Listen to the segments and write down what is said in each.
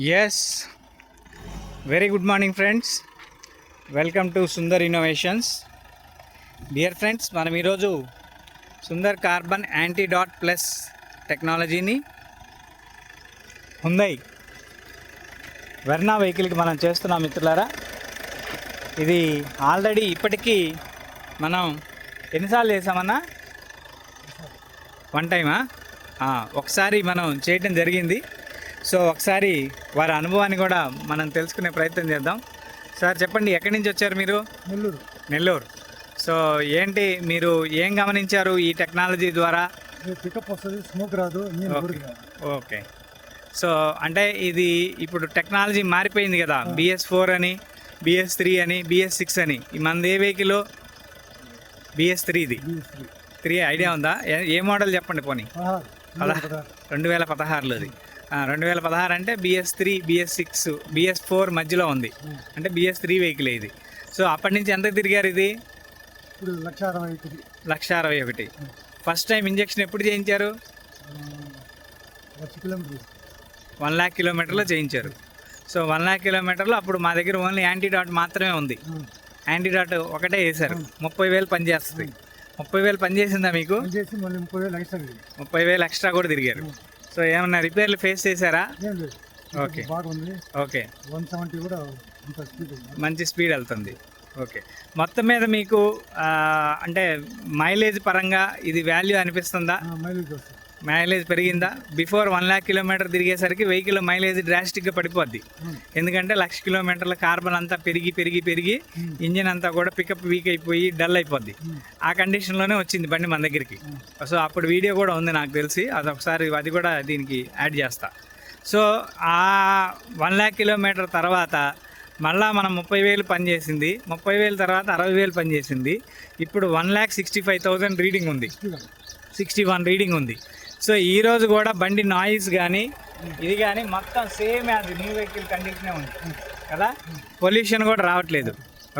Yes, very good morning, friends. Welcome to Sundar Innovations. Dear friends, మనం ఈరోజు Sundar carbon anti dot plus టెక్నాలజీని Hyundai Verna వెహికల్కి మనం చేస్తున్నాం మిత్రులారా. ఇది ఆల్రెడీ ఇప్పటికీ మనం ఎన్నిసార్లు చేసామన్నా? వన్ టైమా? ఒకసారి మనం చేయటం జరిగింది. సో ఒకసారి వారి అనుభవాన్ని కూడా మనం తెలుసుకునే ప్రయత్నం చేద్దాం. సార్ చెప్పండి, ఎక్కడి నుంచి వచ్చారు మీరు? నెల్లూరు. సో ఏంటి మీరు ఏం గమనించారు ఈ టెక్నాలజీ ద్వారా? పికప్ వస్తుంది, స్మోక్ రాదు. ఓకే. సో అంటే ఇది ఇప్పుడు టెక్నాలజీ మారిపోయింది కదా, BS4 అని, BS3 అని, BS6 అని. మనది ఏ వెహికల్? BS3. ఇది 3 ఐడియా ఉందా? ఏ మోడల్ చెప్పండి పోనీ. 2016లో. అది 2016 అంటే BS3, BS6, BS4 మధ్యలో ఉంది, అంటే BS3 వెహికల్ ఇది. సో అప్పటి నుంచి ఎంత తిరిగారు? ఇది 1,61,000. ఫస్ట్ టైం ఇంజక్షన్ ఎప్పుడు చేయించారు? 1,00,000 కిలోమీటర్లో చేయించారు. సో 1,00,000 కిలోమీటర్లో అప్పుడు మా దగ్గర ఓన్లీ యాంటీడాట్ మాత్రమే ఉంది. యాంటీడాట్ ఒకటే వేశారు. 30,000 పనిచేస్తుంది. 30,000 పనిచేసిందా మీకు? 30,000 ఎక్స్ట్రా కూడా తిరిగారు. సో ఏమన్నా రిపేర్లు ఫేస్ చేశారా? ఓకే ఓకే, మంచి స్పీడ్ వెళ్తుంది. ఓకే, మొత్తం మీద మీకు అంటే మైలేజ్ పరంగా ఇది వాల్యూ అనిపిస్తుందా? మైలేజ్ పెరిగిందా? బిఫోర్ 1,00,000 కిలోమీటర్ తిరిగేసరికి వెహికల్ మైలేజ్ డ్రాస్టిక్గా పడిపోద్ది. ఎందుకంటే 1,00,000 కిలోమీటర్ల కార్బన్ అంతా పెరిగి ఇంజిన్ అంతా కూడా పికప్ వీక్ అయిపోయి డల్ అయిపోద్ది. ఆ కండిషన్లోనే వచ్చింది బండి మన దగ్గరికి. సో అప్పుడు వీడియో కూడా ఉంది నాకు తెలిసి, అది కూడా దీనికి యాడ్ చేస్తా. సో ఆ 1,00,000 కిలోమీటర్ తర్వాత మళ్ళీ మనం 30,000 పనిచేసింది. 30,000 తర్వాత 60,000 పనిచేసింది. ఇప్పుడు 1,65,000 రీడింగ్ ఉంది, 61 రీడింగ్ ఉంది. సో ఈరోజు కూడా బండి నాయిస్ కానీ ఇది కానీ మొత్తం సేమ్ యాజ్ న్యూ వెహికల్ కండిషనే ఉంది కదా. పొల్యూషన్ కూడా రావట్లేదు.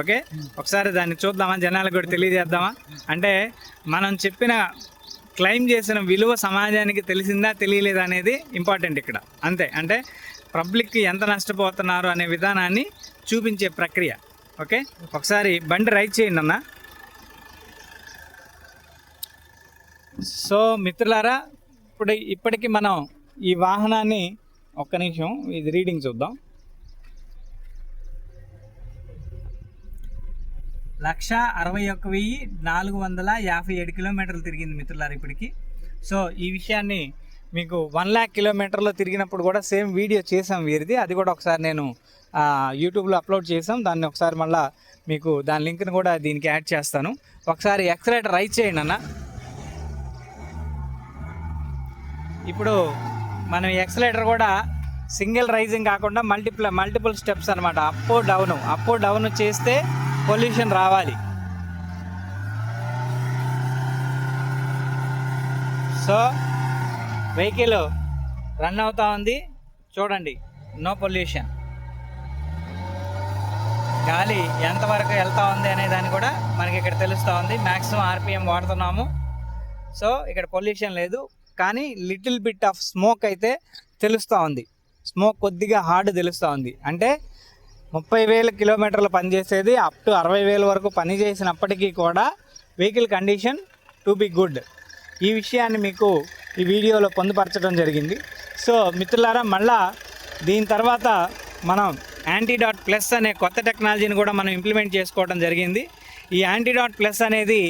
ఓకే, ఒకసారి దాన్ని చూద్దామా, జనాలకు కూడా తెలియజేద్దామా? అంటే మనం చెప్పిన క్లెయిమ్ చేసిన విలువ సమాజానికి తెలిసిందా తెలియలేదా అనేది ఇంపార్టెంట్ ఇక్కడ. అంతే, అంటే పబ్లిక్కి ఎంత నష్టపోతున్నారు అనే విధానాన్ని చూపించే ప్రక్రియ. ఓకే, ఒకసారి బండి రైడ్ చేయండి అన్న. సో మిత్రులారా, ఇప్పటికి మనం ఈ వాహనాన్ని ఒక్క నిమిషం ఇది రీడింగ్ చూద్దాం. 1,61,457 కిలోమీటర్లు తిరిగింది మిత్రులారా ఇప్పటికి. సో ఈ విషయాన్ని మీకు 1,00,000 కిలోమీటర్లో తిరిగినప్పుడు కూడా సేమ్ వీడియో చేసాం వీరిది. అది కూడా ఒకసారి నేను యూట్యూబ్లో అప్లోడ్ చేసాం. దాన్ని ఒకసారి మళ్ళీ మీకు దాని లింక్ని కూడా దీనికి యాడ్ చేస్తాను. ఒకసారి ఎక్సలేటర్ రైజ్ చేయండి అన్న. ఇప్పుడు మనం ఎక్సలేటర్ కూడా సింగిల్ రైజింగ్ కాకుండా మల్టిపుల్ స్టెప్స్ అనమాట. అప్ డౌన్ చేస్తే పొల్యూషన్ రావాలి. సో వెహికల్ రన్ అవుతా ఉంది చూడండి, నో పొల్యూషన్. గాలి ఎంతవరకు వెళ్తూ ఉంది అనే దాన్ని కూడా మనకి ఇక్కడ తెలుస్తూ ఉంది. మ్యాక్సిమం RPM వాడుతున్నాము. సో ఇక్కడ పొల్యూషన్ లేదు, కానీ లిటిల్ బిట్ ఆఫ్ స్మోక్ అయితే తెలుస్తూ ఉంది. స్మోక్ కొద్దిగా హార్డ్ తెలుస్తూ ఉంది. అంటే 30,000 కిలోమీటర్లు పనిచేసేది అప్ టు 60,000 వరకు పని చేసినప్పటికీ కూడా vehicle condition to be good. ఈ విషయాన్ని మీకు ఈ వీడియోలో పొందుపరచడం జరిగింది. సో మిత్రులారా, మళ్ళా దీని తర్వాత మనం యాంటీడాట్ ప్లస్ అనే కొత్త టెక్నాలజీని కూడా మనం ఇంప్లిమెంట్ చేసుకోవడం జరిగింది. ఈ యాంటీడాట్ ప్లస్ అనేది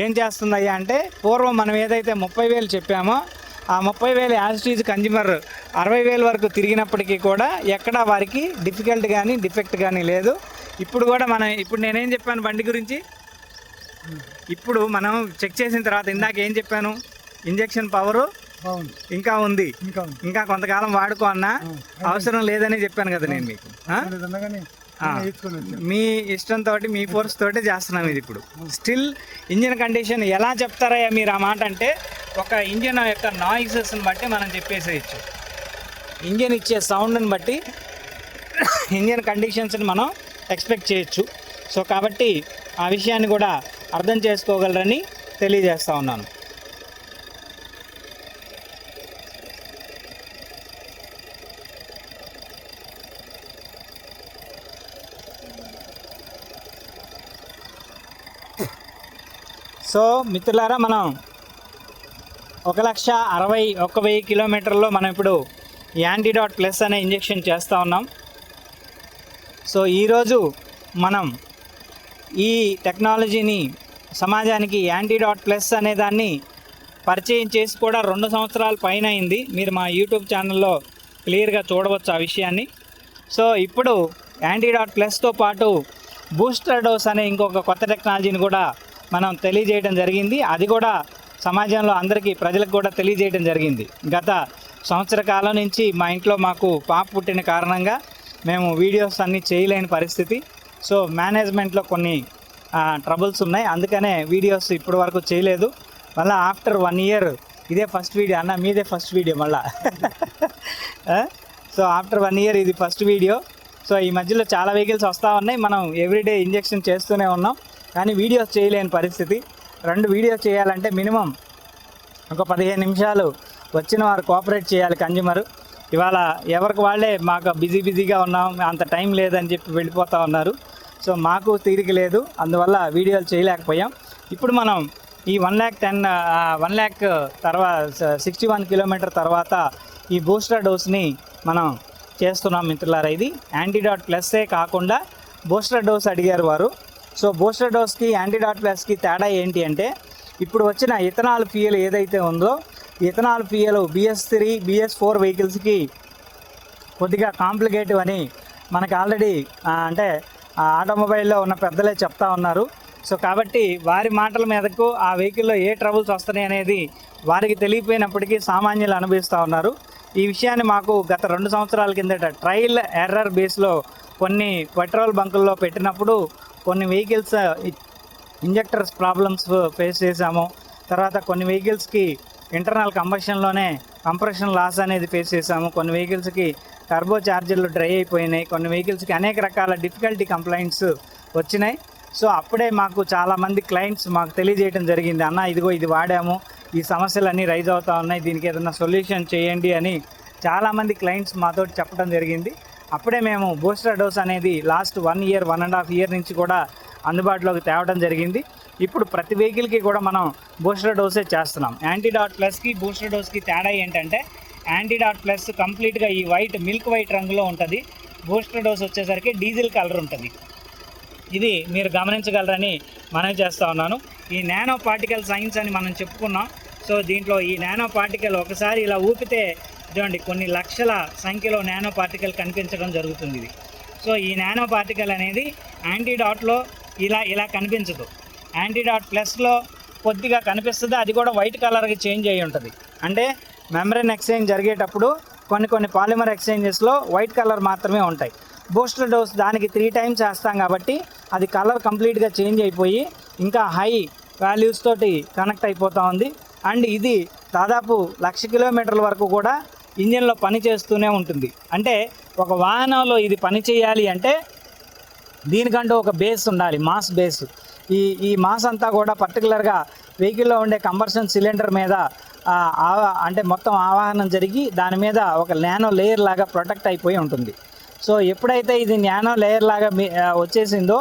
ఏం చేస్తుందయ్యా అంటే, పూర్వం మనం ఏదైతే 30,000 చెప్పామో ఆ 30,000 యాజ్ ఇట్ ఈజ్ కన్జ్యూమర్ 60,000 వరకు తిరిగినప్పటికీ కూడా ఎక్కడా వారికి డిఫికల్ట్ కానీ డిఫెక్ట్ కానీ లేదు. ఇప్పుడు నేనేం చెప్పాను బండి గురించి? ఇప్పుడు మనం చెక్ చేసిన తర్వాత ఇందాక ఏం చెప్పాను? ఇంజెక్షన్ పవరు ఇంకా ఉంది, ఇంకా కొంతకాలం వాడుకో అన్నా, అవసరం లేదని చెప్పాను కదా నేను మీకు. మీ ఇష్టంతో మీ ఫోర్స్ తోటి చేస్తున్నాం ఇది. ఇప్పుడు స్టిల్ ఇంజిన్ కండిషన్ ఎలా చెప్తారయ్యా మీరు ఆ మాట అంటే, ఒక ఇంజిన్ యొక్క నాయిసెస్ని బట్టి మనం చెప్పేసేయచ్చు. ఇంజిన్ ఇచ్చే సౌండ్ని బట్టి ఇంజిన్ కండిషన్స్ని మనం ఎక్స్పెక్ట్ చేయొచ్చు. సో కాబట్టి ఆ విషయాన్ని కూడా అర్థం చేసుకోగలరని తెలియజేస్తూ ఉన్నాను. సో మిత్రులారా, మనం 1,61,000 కిలోమీటర్లో మనం ఇప్పుడు యాంటీడాట్ ప్లస్ అనే ఇంజెక్షన్ చేస్తూ ఉన్నాం. సో ఈరోజు మనం ఈ టెక్నాలజీని సమాజానికి యాంటీడాట్ ప్లస్ అనే దాన్ని పరిచయం చేసి కూడా 2 సంవత్సరాల పైన అయింది. మీరు మా యూట్యూబ్ ఛానల్లో క్లియర్గా చూడవచ్చు ఆ విషయాన్ని. సో ఇప్పుడు యాంటీడాట్ ప్లస్తో పాటు బూస్టర్ డోస్ అనే ఇంకొక కొత్త టెక్నాలజీని కూడా మనం తెలియజేయడం జరిగింది. అది కూడా సమాజంలో అందరికీ ప్రజలకు కూడా తెలియజేయడం జరిగింది. గత సంవత్సర కాలం నుంచి మా ఇంట్లో మాకు పాప పుట్టిన కారణంగా మేము వీడియోస్ అన్నీ చేయలేని పరిస్థితి. సో మేనేజ్మెంట్లో కొన్ని ట్రబుల్స్ ఉన్నాయి, అందుకనే వీడియోస్ ఇప్పటి వరకు చేయలేదు. మళ్ళీ ఆఫ్టర్ 1 ఇయర్ ఇదే ఫస్ట్ వీడియో. అన్న మీదే ఫస్ట్ వీడియో మళ్ళా. సో ఆఫ్టర్ 1 ఇయర్ ఇది ఫస్ట్ వీడియో. సో ఈ మధ్యలో చాలా వెహికల్స్ వస్తూ ఉన్నాయి, మనం ఎవ్రీడే ఇంజెక్షన్ చేస్తూనే ఉన్నాం, కానీ వీడియోస్ చేయలేని పరిస్థితి. 2 వీడియోస్ చేయాలంటే మినిమం ఒక 15 నిమిషాలు వచ్చిన వారు కోఆపరేట్ చేయాలి కన్జ్యూమరు. ఇవాళ ఎవరికి వాళ్ళే మాకు బిజీగా ఉన్నాం, అంత టైం లేదని చెప్పి వెళ్ళిపోతూ ఉన్నారు. సో మాకు తీరిక లేదు, అందువల్ల వీడియోలు చేయలేకపోయాం. ఇప్పుడు మనం ఈ 1,00,000 తర్వాత 61 కిలోమీటర్ తర్వాత ఈ బూస్టర్ డోస్ని మనం చేస్తున్నాం మిత్రులారా. ఇది యాంటీడాట్ ప్లస్సే కాకుండా బూస్టర్ డోస్ అడిగారు వారు. సో బూస్టర్ డోస్కి యాంటీడాట్ ప్లస్కి తేడా ఏంటి అంటే, ఇప్పుడు వచ్చిన ఇథనాల్ ఫ్యూయల్ ఏదైతే ఉందో, ఇథనాల్ ఫ్యూయల్ BS3, BS4 వెహికల్స్కి కొద్దిగా కాంప్లికేటివ్ అని మనకు ఆల్రెడీ అంటే ఆటోమొబైల్లో ఉన్న పెద్దలే చెప్తా ఉన్నారు. సో కాబట్టి వారి మాటల మీదకు ఆ వెహికల్లో ఏ ట్రబుల్స్ వస్తున్నాయి అనేది వారికి తెలియపోయినప్పటికీ సామాన్యులు అనుభవిస్తూ ఉన్నారు. ఈ విషయాన్ని మాకు గత 2 సంవత్సరాల కిందట ట్రయల్ ఎర్రర్ బేస్లో కొన్ని పెట్రోల్ బంకుల్లో పెట్టినప్పుడు కొన్ని వెహికల్స్ ఇంజెక్టర్స్ ప్రాబ్లమ్స్ ఫేస్ చేశాము. తర్వాత కొన్ని వెహికల్స్కి ఇంటర్నల్ కంబషన్లోనే కంప్రెషన్ లాస్ అనేది ఫేస్ చేశాము. కొన్ని వెహికల్స్కి టర్బో చార్జర్లు డ్రై అయిపోయినాయి. కొన్ని వెహికల్స్కి అనేక రకాల డిఫికల్టీ కంప్లైంట్స్ వచ్చినాయి. సో అప్పుడే మాకు చాలామంది క్లయింట్స్ మాకు తెలియజేయడం జరిగింది, అన్న ఇదిగో ఇది వాడాము, ఈ సమస్యలన్నీ రైజ్ అవుతూ ఉన్నాయి, దీనికి ఏదైనా సొల్యూషన్ చేయండి అని చాలామంది క్లయింట్స్ మాతో చెప్పడం జరిగింది. అప్పుడే మేము బూస్టర్ డోస్ అనేది లాస్ట్ 1 ఇయర్ 1.5 ఇయర్ నుంచి కూడా అందుబాటులోకి తేవడం జరిగింది. ఇప్పుడు ప్రతి వెహికల్కి కూడా మనం బూస్టర్ డోసే చేస్తున్నాం. యాంటీడాట్ ప్లస్కి బూస్టర్ డోస్కి తేడా ఏంటంటే, యాంటీడాట్ ప్లస్ కంప్లీట్గా ఈ మిల్క్ వైట్ రంగులో ఉంటుంది. బూస్టర్ డోస్ వచ్చేసరికి డీజిల్ కలర్ ఉంటుంది. ఇది మీరు గమనించగలరని మనం చేస్తూ ఉన్నాను. ఈ నానో పార్టికల్ సైన్స్ అని మనం చెప్పుకున్నాం. సో దీంట్లో ఈ నానో పార్టికల్ ఒకసారి ఇలా ఊపితే చూడండి కొన్ని లక్షల సంఖ్యలో నానో పార్టికల్ కనిపించడం జరుగుతుంది. ఇది సో ఈ నానో పార్టికల్ అనేది యాంటీడాట్లో ఇలా కనిపించదు. యాంటీడాట్ ప్లస్లో కొద్దిగా కనిపిస్తుంది, అది కూడా వైట్ కలర్కి చేంజ్ అయ్యి ఉంటుంది. అంటే మెంబ్రేన్ ఎక్స్చేంజ్ జరిగేటప్పుడు కొన్ని పాలిమర్ ఎక్స్చేంజెస్లో వైట్ కలర్ మాత్రమే ఉంటాయి. బూస్టర్ డోస్ దానికి 3 టైమ్స్ వేస్తాం కాబట్టి అది కలర్ కంప్లీట్గా చేంజ్ అయిపోయి ఇంకా హై వాల్యూస్ తోటి కనెక్ట్ అయిపోతూ ఉంది. అండ్ ఇది దాదాపు 1,00,000 కిలోమీటర్ల వరకు కూడా ఇంజిన్లో పని చేస్తూనే ఉంటుంది. అంటే ఒక వాహనంలో ఇది పని చేయాలి అంటే దీనికంటూ ఒక బేస్ ఉండాలి, మాస్ బేస్. ఈ మాస్ అంతా కూడా పర్టికులర్గా వెహికల్లో ఉండే కంబర్షన్ సిలిండర్ మీద అంటే మొత్తం ఆవాహనం జరిగి దాని మీద ఒక నానో లేయర్ లాగా ప్రొటెక్ట్ అయిపోయి ఉంటుంది. సో ఎప్పుడైతే ఇది నానో లేయర్ లాగా వచ్చేసిందో,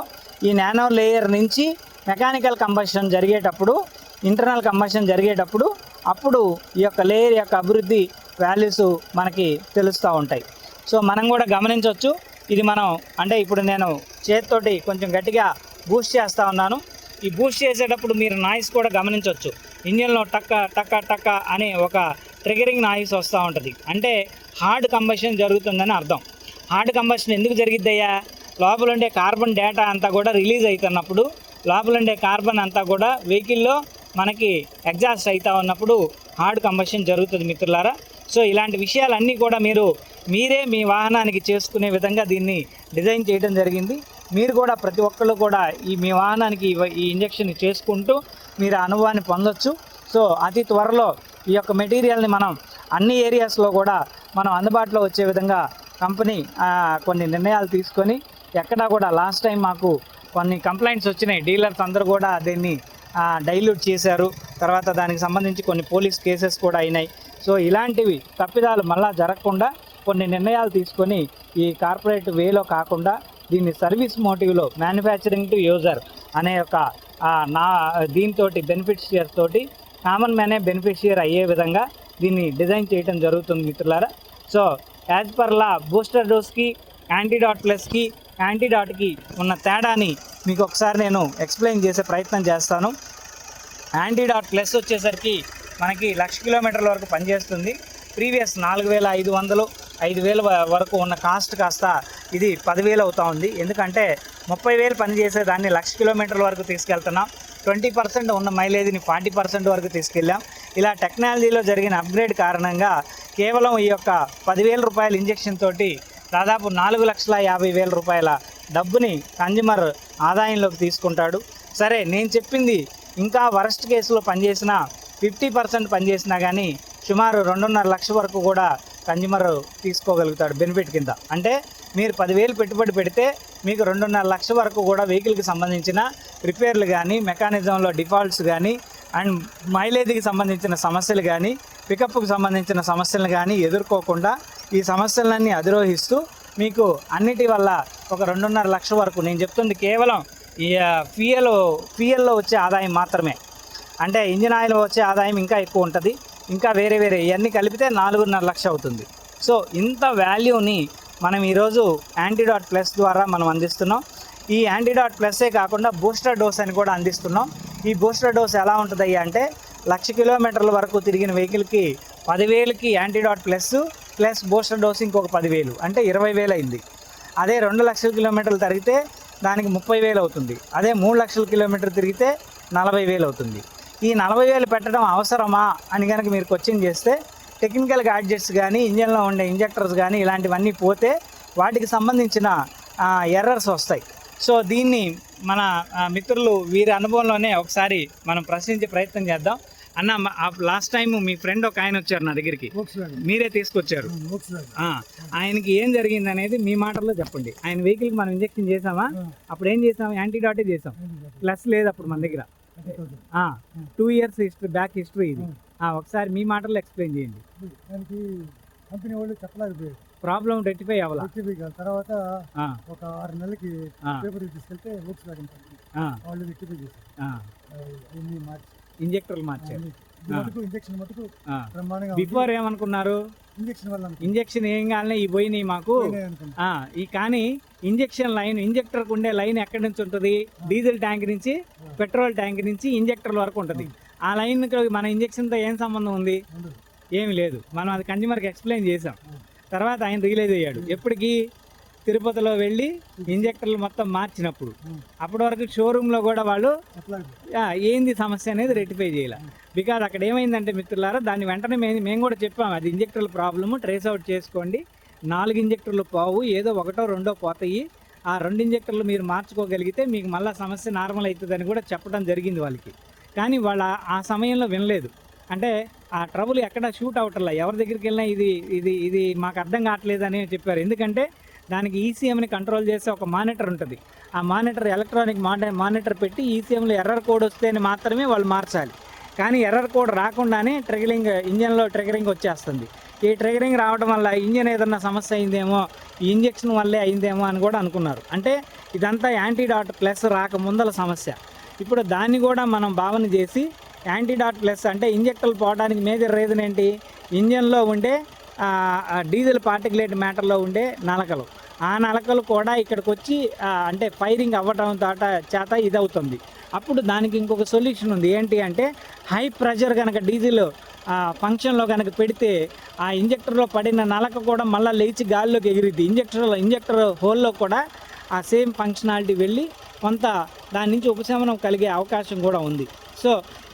ఈ నానో లేయర్ నుంచి మెకానికల్ కంబషన్ జరిగేటప్పుడు, ఇంటర్నల్ కంబషన్ జరిగేటప్పుడు అప్పుడు ఈ యొక్క లేయర్ యొక్క అభివృద్ధి వాల్యూస్ మనకి తెలుస్తూ ఉంటాయి. సో మనం కూడా గమనించవచ్చు. ఇది మనం అంటే ఇప్పుడు నేను చేతితోటి కొంచెం గట్టిగా బూస్ట్ చేస్తూ ఉన్నాను. ఈ బూస్ట్ చేసేటప్పుడు మీరు నాయిస్ కూడా గమనించవచ్చు. ఇంజిన్లో టక్క టక్క టక్క అనే ఒక ట్రిగరింగ్ నాయిస్ వస్తూ ఉంటుంది. అంటే హార్డ్ కంబషన్ జరుగుతుందని అర్థం. హార్డ్ కంబషన్ ఎందుకు జరిగిద్దయ్యా? లోపల ఉండే కార్బన్ డేటా అంతా కూడా రిలీజ్ అవుతున్నప్పుడు, లోపల ఉండే కార్బన్ అంతా కూడా వెహికల్లో మనకి ఎగ్జాస్ట్ అవుతూ ఉన్నప్పుడు హార్డ్ కంబషన్ జరుగుతుంది మిత్రులారా. సో ఇలాంటి విషయాలన్నీ కూడా మీరే మీ వాహనానికి చేసుకునే విధంగా దీన్ని డిజైన్ చేయడం జరిగింది. మీరు కూడా ప్రతి ఒక్కళ్ళు కూడా మీ వాహనానికి ఈ ఇంజెక్షన్ చేసుకుంటూ మీరు అనుభవాన్ని పొందొచ్చు. సో అతి త్వరలో ఈ యొక్క మెటీరియల్ని మనం అన్ని ఏరియాస్లో కూడా మనం అందుబాటులో వచ్చే విధంగా కంపెనీ కొన్ని నిర్ణయాలు తీసుకొని, ఎక్కడా కూడా లాస్ట్ టైం మాకు కొన్ని కంప్లైంట్స్ వచ్చినాయి, డీలర్స్ అందరూ కూడా దీన్ని డైల్యూట్ చేశారు, తర్వాత దానికి సంబంధించి కొన్ని పోలీస్ కేసెస్ కూడా అయినాయి. సో ఇలాంటివి తప్పిదాలు మళ్ళా జరగకుండా కొన్ని నిర్ణయాలు తీసుకొని ఈ కార్పొరేట్ వేలో కాకుండా దీన్ని సర్వీస్ మోటివ్లో మ్యానుఫ్యాక్చరింగ్ టు యూజర్ అనే ఒక దీంతో బెనిఫిషియర్ తోటి కామన్ మ్యానే బెనిఫిషియర్ అయ్యే విధంగా దీన్ని డిజైన్ చేయడం జరుగుతుంది మిత్రులారా. So as per law booster డోస్కి యాంటీడాట్ ప్లస్కి యాంటీడాట్కి ఉన్న తేడాని మీకు ఒకసారి నేను ఎక్స్ప్లెయిన్ చేసే ప్రయత్నం చేస్తాను. యాంటీడాట్ ప్లస్ వచ్చేసరికి మనకి 1,00,000 కిలోమీటర్ల వరకు పనిచేస్తుంది. ప్రీవియస్ 4,500 5,000 వరకు ఉన్న కాస్ట్ కాస్త ఇది 10,000 అవుతా ఉంది. ఎందుకంటే 30,000 పనిచేసే దాన్ని 1,00,000 కిలోమీటర్ల వరకు తీసుకెళ్తున్నాం. 20% ఉన్న మైలేజ్ని 40% వరకు తీసుకెళ్ళాం. ఇలా టెక్నాలజీలో జరిగిన అప్గ్రేడ్ కారణంగా కేవలం ఈ యొక్క 10,000 రూపాయల ఇంజెక్షన్ తోటి దాదాపు 4,50,000 రూపాయల డబ్బుని కన్జ్యూమర్ ఆదాయంలోకి తీసుకుంటాడు. సరే, నేను చెప్పింది ఇంకా వరస్ట్ కేసులో పనిచేసిన 50% పనిచేసినా కానీ సుమారు 2.5 లక్షల వరకు కూడా కన్జ్యూమర్ తీసుకోగలుగుతాడు బెనిఫిట్ కింద. అంటే మీరు 10,000 పెట్టుబడి పెడితే మీకు 2.5 లక్షల వరకు కూడా వెహికల్కి సంబంధించిన రిపేర్లు కానీ, మెకానిజంలో డిఫాల్ట్స్ కానీ, అండ్ మైలేజ్కి సంబంధించిన సమస్యలు కానీ, పికప్కి సంబంధించిన సమస్యలు కానీ ఎదుర్కోకుండా ఈ సమస్యలన్నీ అధిరోహిస్తూ మీకు అన్నిటి వల్ల ఒక 2.5 లక్షల వరకు, నేను చెప్తుంది కేవలం ఈ ఫ్యూయల్లో వచ్చే ఆదాయం మాత్రమే. అంటే ఇంజిన్ ఆయిల్ వచ్చే ఆదాయం ఇంకా ఎక్కువ ఉంటుంది. ఇంకా వేరే ఇవన్నీ కలిపితే 4.5 లక్షలు అవుతుంది. సో ఇంత వాల్యూని మనం ఈరోజు యాంటీడాట్ ప్లస్ ద్వారా మనం అందిస్తున్నాం. ఈ యాంటీడాట్ ప్లస్సే కాకుండా బూస్టర్ డోస్ అని కూడా అందిస్తున్నాం. ఈ బూస్టర్ డోస్ ఎలా ఉంటుంది అంటే 1,00,000 కిలోమీటర్ల వరకు తిరిగిన వెహికల్కి 10,000కి యాంటీడాట్ ప్లస్ బూస్టర్ డోస్ ఇంకొక 10,000 అంటే 20,000 అయింది. అదే 2,00,000 కిలోమీటర్లు తిరిగితే దానికి 30,000 అవుతుంది. అదే 3,00,000 కిలోమీటర్లు తిరిగితే 40,000 అవుతుంది. ఈ 40,000 పెట్టడం అవసరమా అని కనుక మీరు క్వశ్చన్ చేస్తే టెక్నికల్ గ్యాడ్జెట్స్ కానీ, ఇంజన్లో ఉండే ఇంజెక్టర్స్ కానీ ఇలాంటివన్నీ పోతే వాటికి సంబంధించిన ఎర్రర్స్ వస్తాయి. సో దీన్ని మన మిత్రులు వీరి అనుభవంలోనే ఒకసారి మనం ప్రశ్నించే ప్రయత్నం చేద్దాం. అన్న, లాస్ట్ టైం మీ ఫ్రెండ్ ఒక ఆయన వచ్చారు నా దగ్గరికి, మీరే తీసుకొచ్చారు. ఆయనకి ఏం జరిగింది అనేది మీ మాటల్లో చెప్పండి. ఆయన వెహికల్కి మనం ఇంజెక్షన్ చేసామా? అప్పుడు ఏం చేసాం? యాంటీడాటే చేసాం. ప్లస్ లేదు అప్పుడు మన దగ్గర. 2 years హిస్టరీ, బ్యాక్ హిస్టరీ ఇది. ఒకసారి మీ మాటల్లో ఎక్స్ప్లెయిన్ చేయండి. కంపెనీ వాళ్ళు చెప్పలేకపోయారు, ప్రాబ్లం రెక్టిఫై అవ్వాలి. తర్వాత ఒక 6 నెలలకి పేపర్ తీసుకెళ్తే వాళ్ళు రెక్టిఫై చేశారు, ఇంజెక్టర్లు మార్చారు. ఇంజెక్షన్ మటుకు బిఫోర్ ఏమనుకున్నారు? ఇంజెక్షన్ ఏం కాలనే ఈ పోయినాయి మాకు. కానీ ఇంజెక్షన్ లైన్, ఇంజెక్టర్కి ఉండే లైన్ ఎక్కడి నుంచి ఉంటుంది? డీజిల్ ట్యాంక్ నుంచి, పెట్రోల్ ట్యాంక్ నుంచి ఇంజెక్టర్ల వరకు ఉంటుంది. ఆ లైన్ మన ఇంజెక్షన్తో ఏం సంబంధం ఉంది? ఏమి లేదు. మనం అది కన్జ్యూమర్కి ఎక్స్ప్లెయిన్ చేసాం. తర్వాత ఆయన రియలైజ్ అయ్యాడు. ఎప్పటికీ తిరుపతిలో వెళ్ళి ఇంజెక్టర్లు మొత్తం మార్చినప్పుడు. అప్పటి వరకు షోరూంలో కూడా వాళ్ళు ఏంది సమస్య అనేది రెక్టిఫై చేయాలి. బికాజ్ అక్కడ ఏమైందంటే మిత్రులారా, దాన్ని వెంటనే మేము కూడా చెప్పాము, అది ఇంజెక్టర్ల ప్రాబ్లము, ట్రేస్ అవుట్ చేసుకోండి. 4 ఇంజెక్టర్లు పోవు, ఏదో 1 2 పోతాయి. ఆ 2 ఇంజెక్టర్లు మీరు మార్చుకోగలిగితే మీకు మళ్ళీ సమస్య నార్మల్ అవుతుందని కూడా చెప్పడం జరిగింది వాళ్ళకి. కానీ వాళ్ళ ఆ సమయంలో వినలేదు. అంటే ఆ ట్రబుల్ ఎక్కడ షూట్ అవటంలా, ఎవరి దగ్గరికి వెళ్ళినా ఇది ఇది ఇది మాకు అర్థం కావట్లేదు అని చెప్పారు. ఎందుకంటే దానికి ఈసీఎంని కంట్రోల్ చేసే ఒక మానిటర్ ఉంటుంది. ఆ మానిటర్ ఎలక్ట్రానిక్ మానిటర్ పెట్టి ఈసీఎంలో ఎర్రర్ కోడ్ వస్తేనే మాత్రమే వాళ్ళు మార్చాలి. కానీ ఎర్రర్ కోడ్ రాకుండానే ఇంజన్లో ట్రిగరింగ్ వచ్చేస్తుంది. ఈ ట్రిగరింగ్ రావడం వల్ల ఇంజన్ ఏదన్నా సమస్య అయిందేమో, ఈ ఇంజెక్షన్ వల్లే అయిందేమో అని కూడా అనుకున్నారు. అంటే ఇదంతా యాంటీడాట్ ప్లస్ రాకముందల సమస్య. ఇప్పుడు దాన్ని కూడా మనం భావన చేసి యాంటీడాట్ ప్లస్ అంటే ఇంజెక్టర్లు పోవడానికి మేజర్ రీజన్ ఏంటి? ఇంజన్లో ఉండే డీజిల్ పార్టికులేట్ మ్యాటర్లో ఉండే నలకలు. ఆ నలకలు కూడా ఇక్కడికి వచ్చి అంటే ఫైరింగ్ అవ్వటం చేత ఇది అవుతుంది. అప్పుడు దానికి ఇంకొక సొల్యూషన్ ఉంది. ఏంటి అంటే హై ప్రెషర్ కనుక డీజిల్ ఫంక్షన్లో కనుక పెడితే ఆ ఇంజెక్టర్లో పడిన నలక కూడా మళ్ళీ లేచి గాల్లోకి ఎగిరిద్ది. ఇంజెక్టర్ హోల్లో కూడా ఆ సేమ్ ఫంక్షనాలిటీ వెళ్ళి కొంత దాని నుంచి ఉపశమనం కలిగే అవకాశం కూడా ఉంది. సో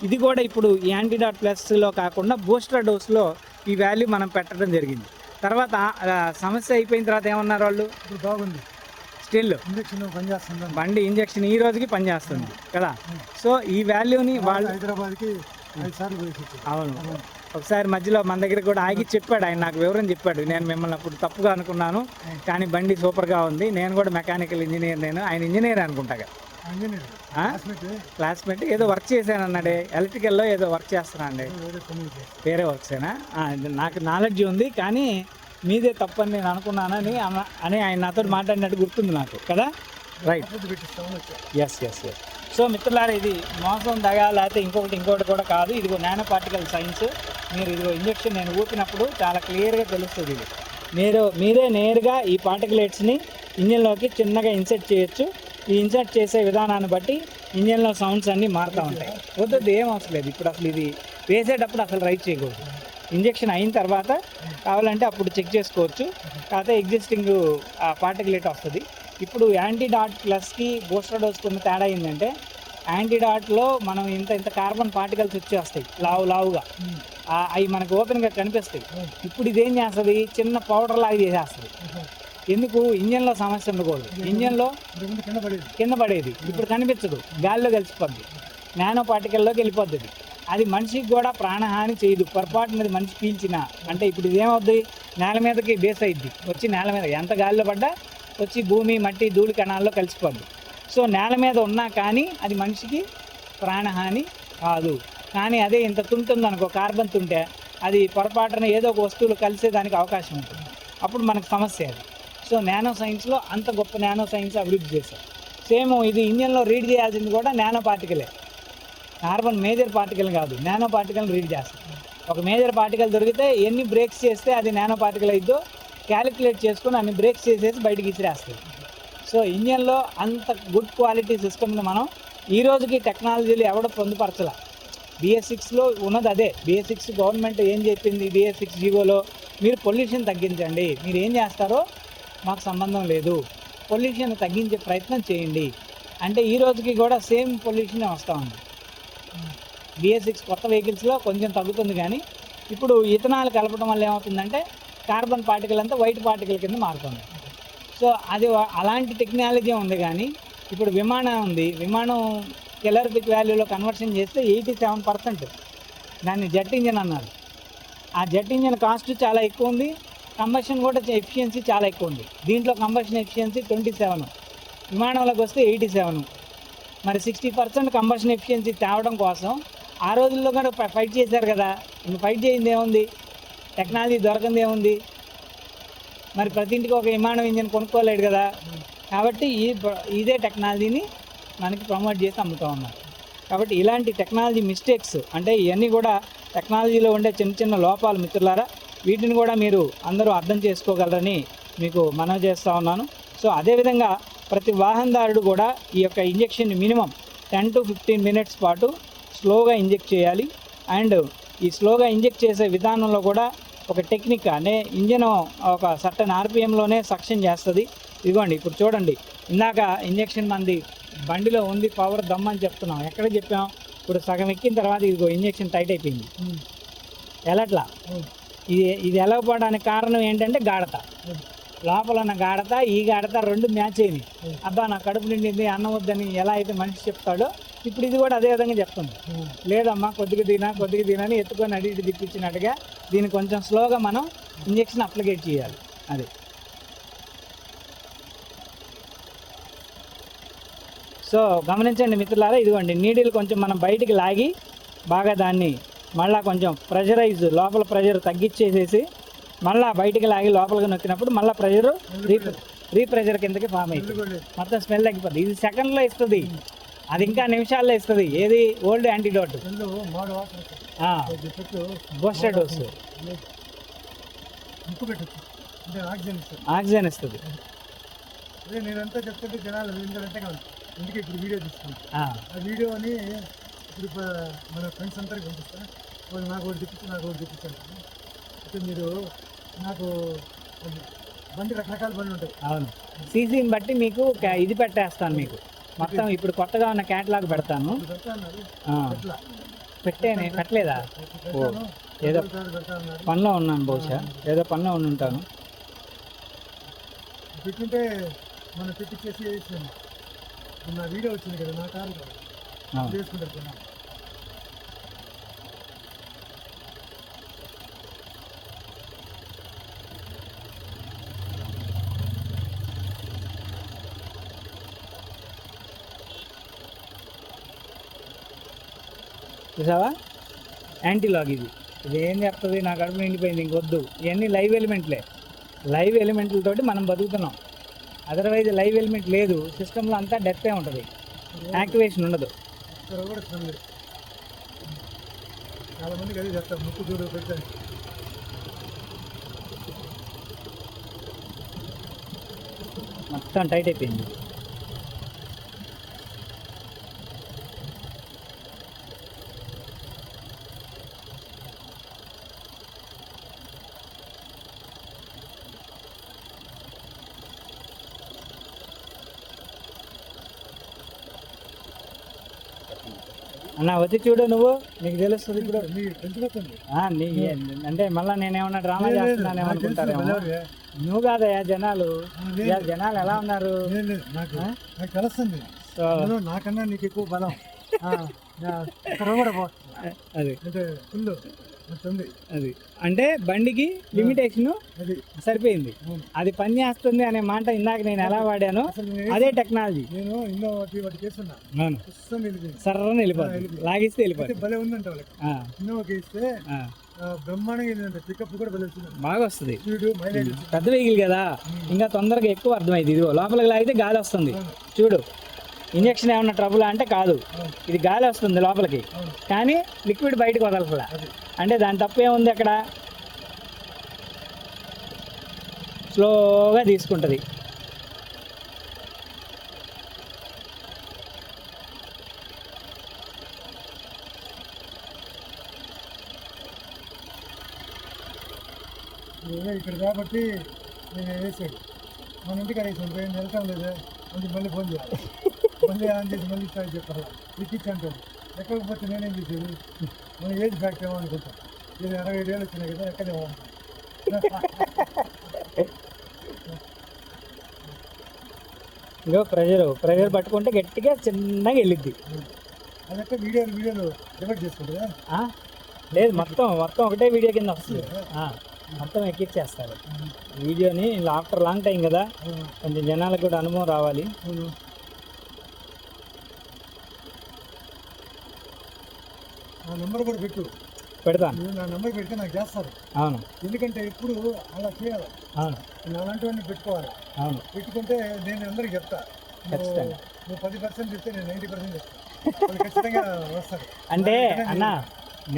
ఇది కూడా ఇప్పుడు యాంటీడాట్ ప్లస్లో కాకుండా బూస్టర్ డోస్లో ఈ వాల్యూ మనం పెట్టడం జరిగింది. తర్వాత సమస్య అయిపోయిన తర్వాత ఏమన్నారు వాళ్ళు? బాగుంది, స్టిల్ ఇంజెక్షన్ పనిచేస్తుంది, బండి ఇంజెక్షన్ ఈ రోజుకి పనిచేస్తుంది కదా. సో ఈ వాల్యూని వాళ్ళు హైదరాబాద్కి 5 సార్లు పోయి. అవును, ఒకసారి మధ్యలో మన దగ్గర కూడా ఆగి చెప్పాడు, ఆయన నాకు వివరం చెప్పాడు. నేను మిమ్మల్ని అప్పుడు తప్పుగా అనుకున్నాను, కానీ బండి సూపర్గా ఉంది. నేను కూడా మెకానికల్ ఇంజనీర్, ఆయన ఇంజనీర్ అనుకుంటా కదా, క్లాస్మేట్. ఏదో వర్క్ చేశాను అన్నాడే, ఎలక్ట్రికల్లో ఏదో వర్క్ చేస్తున్నా అండి. వేరే వర్క్సేనా? నాకు నాలెడ్జ్ ఉంది, కానీ మీదే తప్పని నేను అనుకున్నానని ఆయన నాతో మాట్లాడినట్టు గుర్తుంది నాకు కదా. Right, yes. సో మిత్రులారా, ఇది మోసం దగా లేకపోతే ఇంకొకటి కూడా కాదు. ఇదిగో నానో పార్టికల్ సైన్స్. మీరు ఇదిగో ఇంజెక్షన్ నేను ఊపినప్పుడు చాలా క్లియర్గా తెలుస్తుంది. ఇది మీరే నేరుగా ఈ పార్టికలేట్స్ని ఇంజిన్లోకి చిన్నగా ఇన్సర్ట్ చేయొచ్చు. ఈ ఇన్సర్ట్ చేసే విధానాన్ని బట్టి ఇంజిన్లో సౌండ్స్ అన్నీ మారుతూ ఉంటాయి. వద్దు ఏం అవసరం లేదు. ఇప్పుడు అసలు ఇది వేసేటప్పుడు అసలు రైట్ చేయకూడదు. ఇంజెక్షన్ అయిన తర్వాత కావాలంటే అప్పుడు చెక్ చేసుకోవచ్చు. కాకపోతే ఎగ్జిస్టింగ్ పార్టికలేట్ వస్తుంది. ఇప్పుడు యాంటీడాట్ ప్లస్కి బూస్టర్ డోస్కి ఉన్న తేడా ఏంటంటే, యాంటీడాట్లో మనం ఇంత కార్బన్ పార్టికల్స్ వచ్చేస్తాయి లావుగా. అవి మనకు ఓపెన్గా కనిపిస్తాయి. ఇప్పుడు ఇదేం చేస్తుంది, చిన్న పౌడర్ లాగా చేసేస్తుంది. ఎందుకు? ఇంజన్లో సమస్య ఉండకూడదు. ఇంజన్లో కింద పడేది ఇప్పుడు కనిపించదు, గాలిలో కలిసిపోద్ది, నానో పార్టికల్లోకి వెళ్ళిపోద్ది. అది మనిషికి కూడా ప్రాణహాని చేయదు. పొరపాటు మీద మనిషి పీల్చిన అంటే ఇప్పుడు ఇదేమవుద్ది, నేల మీదకి బేస్ అయ్యిద్ది. వచ్చి నేల మీద ఎంత గాలిలో పడ్డా వచ్చి భూమి, మట్టి, ధూళి కణాల్లో కలిసిపోద్ది. సో నేల మీద ఉన్నా కానీ అది మనిషికి ప్రాణహాని కాదు. కానీ అదే ఇంత తుంటుంది అనుకో, కార్బన్ తుంటే అది పొరపాటున ఏదో ఒక వస్తువులు కలిసేదానికి అవకాశం ఉంటుంది. అప్పుడు మనకు సమస్య అది. సో నానో సైన్స్లో అంత గొప్ప నానో సైన్స్ అభివృద్ధి చేశారు. సేమ్ ఇది ఇంజన్లో రీడ్ చేయాల్సింది కూడా నానో పార్టికలే. కార్బన్ మేజర్ పార్టికల్ కాదు, నానో పార్టికల్ని రీడ్ చేస్తాం. ఒక మేజర్ పార్టికల్ దొరికితే ఎన్ని బ్రేక్స్ చేస్తే అది నానో పార్టికల్ అయిద్దో క్యాలిక్యులేట్ చేసుకొని అన్ని బ్రేక్స్ చేసేసి బయటికి ఇసిరేస్తుంది. సో ఇంజన్లో అంత గుడ్ క్వాలిటీ సిస్టమ్ని మనం ఈ రోజుకి టెక్నాలజీలు ఎవడో పొందుపరచలా. BS6లో ఉన్నది అదే. BS6 గవర్నమెంట్ ఏం చెప్పింది, BS6 జీవోలో మీరు పొల్యూషన్ తగ్గించండి, మీరు ఏం చేస్తారో మాకు సంబంధం లేదు, పొల్యూషన్ తగ్గించే ప్రయత్నం చేయండి అంటే ఈ రోజుకి కూడా సేమ్ పొల్యూషన్ వస్తూ ఉంది. BS6 కొత్త వెహికల్స్లో కొంచెం తగ్గుతుంది, కానీ ఇప్పుడు ఇథనాల్ కలపడం వల్ల ఏమవుతుందంటే కార్బన్ పార్టికల్ అంతా వైట్ పార్టికల్ కింద మారుతుంది. సో అది అలాంటి టెక్నాలజీ ఉంది. కానీ ఇప్పుడు విమానం ఉంది, విమానం కెలరిఫిక్ వాల్యూలో కన్వర్షన్ చేస్తే 87% దాన్ని జెట్ ఇంజన్ అన్నారు. ఆ జెట్ ఇంజన్ కాస్ట్ చాలా ఎక్కువ ఉంది, కంబషన్ కూడా ఎఫిషియన్సీ చాలా ఎక్కువ ఉంది. దీంట్లో కంబషన్ ఎఫిషియన్సీ 27, విమానంలోకి వస్తే 87. మరి 60% కంబషన్ ఎఫిషియన్సీ తేవడం కోసం ఆ రోజుల్లో కూడా ఫైట్ చేశారు కదా. ఇంక ఫైట్ చేయింది ఏముంది, టెక్నాలజీ దొరకంది ఏముంది, మరి ప్రతి ఇంటికి ఒక విమానం ఇంజిన్ కొనుక్కోలేడు కదా. కాబట్టి ఇదే టెక్నాలజీని మనకి ప్రమోట్ చేసి అమ్ముతూ ఉన్నారు. కాబట్టి ఇలాంటి టెక్నాలజీ మిస్టేక్స్ అంటే ఇవన్నీ కూడా టెక్నాలజీలో ఉండే చిన్న చిన్న లోపాలు మిత్రులారా. వీటిని కూడా మీరు అందరూ అర్థం చేసుకోగలరని మీకు మనవి చేస్తూ ఉన్నాను. సో అదేవిధంగా ప్రతి వాహనదారుడు కూడా ఈ యొక్క ఇంజెక్షన్ని మినిమం 10 to 15 minutes పాటు స్లోగా ఇంజెక్ట్ చేయాలి. అండ్ ఈ స్లోగా ఇంజెక్ట్ చేసే విధానంలో కూడా ఒక టెక్నిక్ అంటే ఇంజన్ ఒక సర్టన్ RPMలోనే సక్షన్ చేస్తుంది. ఇదిగోండి ఇప్పుడు చూడండి, ఇందాక ఇంజెక్షన్ మంది బండిలో ఉంది, పవర్ దమ్ అని చెప్తున్నాం. ఎక్కడ చెప్పాం? ఇప్పుడు సగం ఎక్కిన తర్వాత ఇదిగో ఇంజెక్షన్ టైట్ అయిపోయింది. ఎలాట్లా ఇది ఎలగపోవడానికి కారణం ఏంటంటే గాఢత. లోపల ఉన్న గాఢత, ఈ గాఢత రెండు మ్యాచ్ అయింది. అబ్బా నా కడుపు నిండింది, అన్నం వద్దని ఎలా అయితే మనిషి చెప్తాడో ఇప్పుడు ఇది కూడా అదే విధంగా చెప్తుంది. లేదమ్మా కొద్దిగా తినని ఎత్తుకొని అడి ఇటు తిప్పించినట్టుగా దీన్ని కొంచెం స్లోగా మనం ఇంజెక్షన్ అప్లికేట్ చేయాలి. అది సో గమనించండి మిత్రులారా. ఇదిగోండి నీడిల్ కొంచెం మనం బయటికి లాగి బాగా దాన్ని మళ్ళీ కొంచెం ప్రెషరైజ్, లోపల ప్రెషర్ తగ్గించేసేసి మళ్ళీ బయటికి లాగి లోపలికి నొక్కినప్పుడు మళ్ళీ ప్రెషర్ రీప్రెషర్ కిందకి ఫామ్ అవుతుంది. మొత్తం స్మెల్ తగ్గిపోతుంది. ఇది సెకండ్లో ఇస్తుంది, అది ఇంకా నిమిషాల్లో ఇస్తుంది. ఏది old antidote booster dose oxygen ఇస్తుంది. నేనంతా చెప్తుంటే జనాలు ఇంటికి ఇప్పుడు వీడియో తీసుకుంటాను. ఆ వీడియోని ఇప్పుడు మన ఫ్రెండ్స్ అందరికి పంపిస్తాను. వాళ్ళు నాకు ఒకటి తెప్పించాను. అయితే మీరు నాకు బండి రకరకాల బండ్లు ఉంటాయి. అవును, సీసీని బట్టి మీకు ఇది పెట్టేస్తాను. మీకు మొత్తం ఇప్పుడు కొత్తగా ఉన్న క్యాటలాగ్ పెడతాను. పెట్టలేదా? ఏదో పనిలో ఉన్నాను, బహుశా ఏదో పనిలో ఉంటాను. పెట్టుంటే మనం పెట్టించేసి నా వీడియో వచ్చింది కదా, నా కారు చేసుకుంటారు. చూసావా యాంటీలాగ్ ఇది ఏం చెప్తుంది, నా కడుపు నిండిపోయింది ఇంకొద్దు. ఇవన్నీ లైవ్ ఎలిమెంట్లే. లైవ్ ఎలిమెంట్లతోటి మనం బతుకుతున్నాం. అదర్వైజ్ లైవ్ ఎలిమెంట్ లేదు, సిస్టంలో అంతా డెత్తే ఉంటుంది. యాక్టివేషన్ ఉండదు. ఇక్కడ కూడా స్మెల్ లేదు. చాలా మందికి అదే చెప్తారు, ముక్కు చూడు పెట్టండి. మొత్తం టైట్ అయిపోయింది. అన్న వచ్చి చూడు, నువ్వు నీకు తెలుస్తుంది ఇప్పుడు. పెంచుకోకండి. అంటే మళ్ళీ నేనేమన్నా డ్రామా చేస్తున్నాను అనుకుంటారేమో. నువ్వు కాదయ్యా, జనాలు జనాలు ఎలా ఉన్నారు. నాకు తెలుస్తుంది, సో నాకన్నా నీకు ఎక్కువ బలం. కూడా అది అంటే ఫుల్ ఉంది. అది అంటే బండికి లిమిటేషన్ అది సరిపోయింది. అది పని చేస్తుంది అనే మాట ఇందాక నేను ఎలా వాడాను, అదే టెక్నాలజీ. నేను ఎన్నో వాటి చేస్తున్నా, సర్రని వెళ్ళిపోతుంది, లాగిస్తే వెళ్ళిపోతుంది. భలే ఉందంట వాళ్ళకి. ఇన్నోవాకి ఇస్తే బ్రహ్మాండంగా పికప్ కూడా భలే వస్తుంది, బాగా వస్తుంది. మైలేజ్ పెద్ద వెహికల్ కదా, ఇంకా తొందరగా ఎక్కువ అర్థమైంది. ఇదిగో లోపలికి లాగితే గాలి వస్తుంది చూడు. ఇంజక్షన్ ఏమన్నా ట్రబుల్ అంటే కాదు, ఇది గాలి వస్తుంది లోపలికి, కానీ లిక్విడ్ బయటకు వదలట్లా. అంటే దాని తప్పేముంది అక్కడ, స్లోగా తీసుకుంటుంది. ఇక్కడ కాబట్టి నేను వేసాడు, మన ఇంటికి వేసాను, ఏం వెళ్తాం లేదా కొంచెం మళ్ళీ ఫోన్ చేయాలి, మళ్ళీ ఆన్ చేసి మళ్ళీ స్టార్ట్ చెప్పాలి, ఎక్కించి అంటాడు. ఎక్కకపోతే నేనేం చేసేది, మన ఏజ్ ఫ్యాక్ట్ ఏమో అనుకుంటాం. ఇది 65 ఏళ్ళు వచ్చినాయి కదా, ఎక్కడేమో ఇగో ప్రెషర్ పట్టుకుంటే గట్టిగా చిన్నగా వెళ్ళిద్ది. అదొక్క వీడియోలు డివైడ్ చేసుకుంటుందా? లేదు, మొత్తం ఒకటే వీడియో కింద వస్తుంది. మొత్తం ఎక్కిచ్చేస్తారు వీడియోని. ఆఫ్టర్ లాంగ్ టైం కదా, కొంచెం జనాలకు కూడా అనుభవం రావాలి. నా నెంబర్ కూడా పెడతాను, నా నెంబర్ పెడితే నాకు చేస్తారు. అవును, ఎందుకంటే ఎప్పుడు అలా చేయాలి. అవును, అలాంటివన్నీ పెట్టుకోవాలి. అవును, పెట్టుకుంటే నేను అందరికి చెప్తా, ఖచ్చితంగా నువ్వు 10% చెప్తే నేను 90% చెప్తాను, ఖచ్చితంగా వస్తారు. అంటే అన్న,